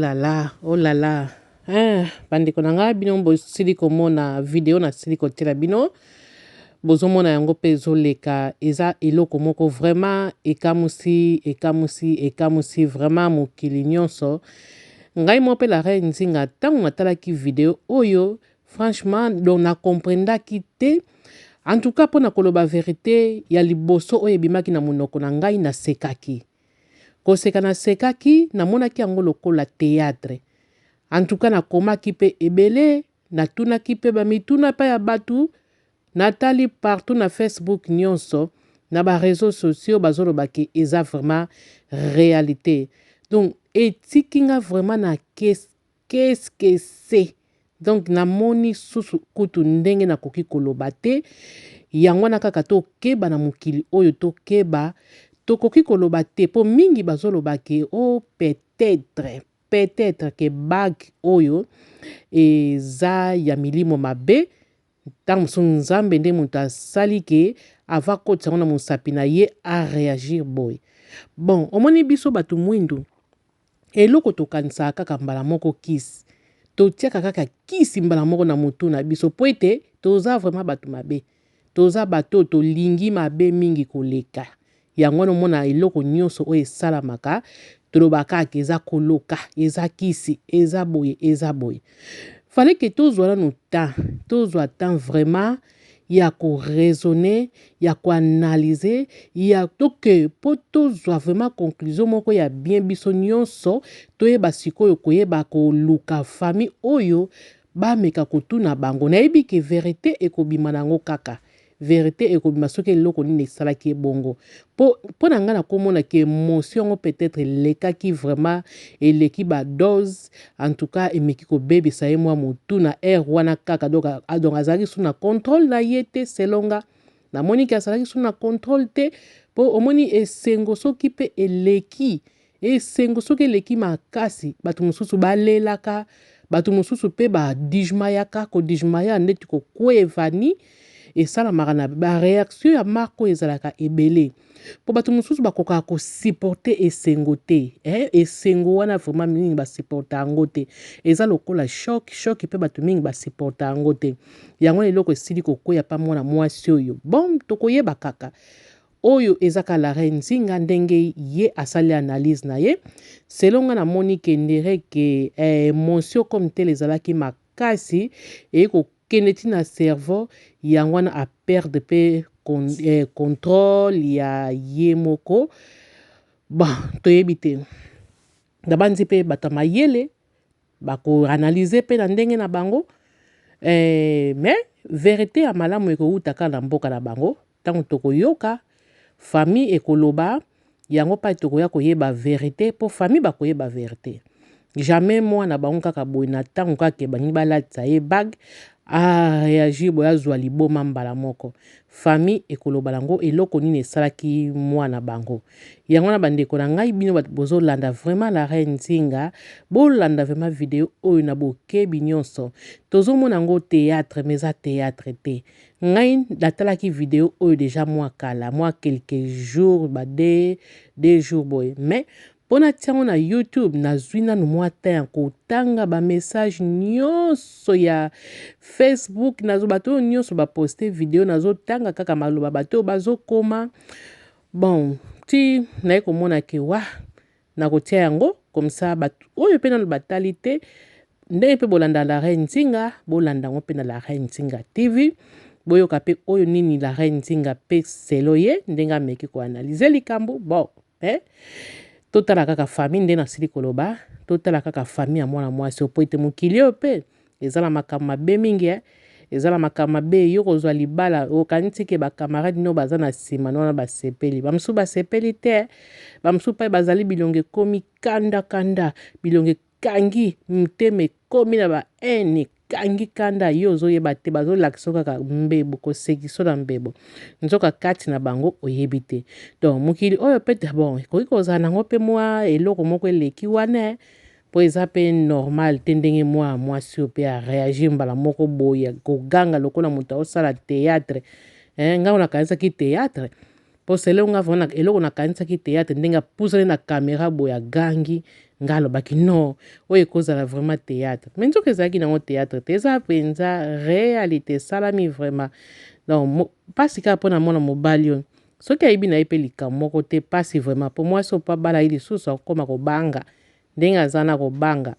là là, oh là là. Bandeko na nga bino bosili komona video na sili kotela bino. Bozomona yango pe ezoleka eza eloko moko vraiment ekamusi vraiment mokili nyonso. Ngai mo pe la reine nzinga ntango natalaki video oyo franchement donc na comprendaki te. En tout cas mpona koloba vérité ya liboso oyo ebimaki na monoko na ngai nasekaki. Koseka nasekaki namonaki yango lokola théâtre. En tout cas nakomaki pe ebele natunaki pe bamituna pa ya batu natali partout na Facebook nyonso na ba réseaux sociaux bazolobaki eza vraiment réalité. Donc etikinga vraiment na qu'est-ce que c'est. Donc namoni susu kutu ndenge nakoki koloba te yango na kaka to keba na mokili oyo to keba tokoki koloba te po mingi bazolobaki oh peut-être que bag oyo eza ya milimo mabe ntango mosusu nzambe nde moto asali ke ava kotisa ngo na mosapi na ye a réagir boye. Bon omoni biso bato mwindu eloko tokanisaka kaka mbala moko kisi totiaka kaka kisi mbala moko na motu na biso po ete toza vraiment bato mabe toza bato tolingi mabe mingi koleka yango wana omona eloko nyonso oyo esalamaka tolobaka eza koloka eza kisi eza boye fallait que tozwa nanu temps vraiment ya ko raisonner ya ko analyser ya toke po tozwa vraiment conclusion moko ya bien biso nyonso toyeba sikoyo koyeba koluka famille oyo bameka kotuna bango nayebi ke vérité ekobima nango kaka vérité ekobima soki eloko nini esalaki ebongo po na nga nakomona ke émotion peut-être lekaki vraiment eleki ba dose en tout cas emeki kobebisa ye mwa motu na air wana kaka donc azalaki sous na contrôle na ye te selonga namoni ke azalaki sous na contrôle te po omoni esengo soki pe eleki esengo soki eleki makasi bato mosusu balelaka bato mosusu pe badijmayaka kodijmaya ndeti kokwevani esalamaka na baréaction ya marko ezalaka ebele po bato mosusu bakokaka kosupporte esengo te esengo wana vraiment mingi basupporta yango te eza lokola choc pe bato mingi basupporta yango te yango eloko esili kokwea pa mwana mwasi oyo bon tokoyeba kaka oyo ezaka la reine nzinga ndenge ye asali analyse na ye selonga na moni kendere ke émotion comme tel ezalaki makasi kende ti na cerveau yango wana a perdre pe contrôle ya ye moko bon toyebi te dabandi pe bato mayele bako analyser pe na ndenge na bango mais vérité ya malamu ekowutaka na mboka na bango ntango tokoyoka famille ekoloba yango pa tokoya koyeba vérité po famille bakoyeba vérité jamais mwana bango kaka boye na ntango kaka bangi balatisa ye bag a réagir boya zwa liboma mbala moko famille ekoloba lango eloko nini esalaki mwana bango yango na bandeko na ngai bino bozolanda vraiment la reine nzinga bolanda vraiment video oyo na bokebi nyonso tozomona yango théâtre mais eza théâtre te ngai natalaki video oyo déjà mwa kala mwa quelques jours deux jours boye mais mpona tiango na YouTube nazwi nanu mwa temps kotanga bamessage nyonso ya Facebook nazo bato nyonso baposte video nazotanga kaka maloba bato bazokoma bon ti naye komona ke wa nakotia yango comme ça bato oyo pe nanu batali te ndenge pe bolanda la reine nzinga bolanda ngo pe na la reine nzinga TV boyoka pe oyo nini la reine nzinga pe selo ye ndenge ameki koanalyse likambo bon totala kaka famille nde nasili koloba totala kaka famille ya mwana mwasi po ete mokili oyo pe ezala makambo mabe mingi ezala makambo mabe yo kozwa libala okanisi ke bakamarade no baza na nsima nona basepeli bamosusu basepeli te bamosusu mpe bazali bilongo ekomi kanda bilongo ekangi motema ekomi na baene kangi kanda yo ozoyeba te bazolakisa kaka mbebo kosekiso na mbebo nzoka kati na bango oyebi te donc mokili oyo pete bon ekoki kozala nango mpe mwa eloko moko eleki wana po eza pe normal te ndenge mwa mwasi oyo mpe aréagir mbala moko boye koganga lokola moto aosala théâtre ngai nakanisaki théâtre po sele nga eloko nakanisaki théâtre ndenge apusani na caméra boye agangi ngalo baki non oyo ekozala vraiment théâtre mais nzoka ezalaki nango théâtre te eza mpenza réalité esalami vraiment donc mpasi kaka mpona mwana mobali oyo soki ayebi na ye mpe likambo moko te mpasi vraiment mpo mwasi oyo mpo abala ye lisusu akokoma kobanga ndenge aza na kobanga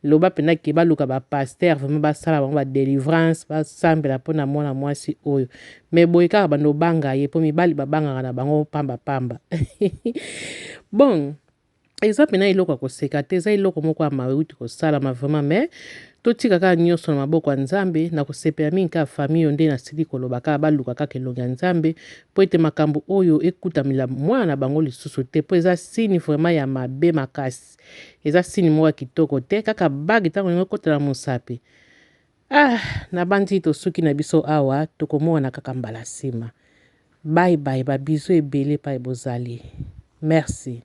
loba mpena ke baluka bapaster vraiment basala bango badelivrance basambela mpona mwana mwasi oyo mais boye kaka bando obanga ye mpo mibali babangaka na bango pambapamba bon eza mpena eloko ya koseka te eza eloko moko ya mawuti kosalama vraiment mais totika kaka nyonso na maboko ya nzambe na kosepela mingi kaka famille oyo nde nasili koloba kaka baluka kaka elongi ya nzambe mpo ete makambo oyo ekutamela mwana na bango lisusu te mpo eza sini vraiment ya mabe makasi eza sini moko ya kitoko te kaka bagi ntango ningo ekotela mosapi na bandi tosuki na biso awa tokomona kaka mbala nsima bye bye babizo ebele pa ebozali merci.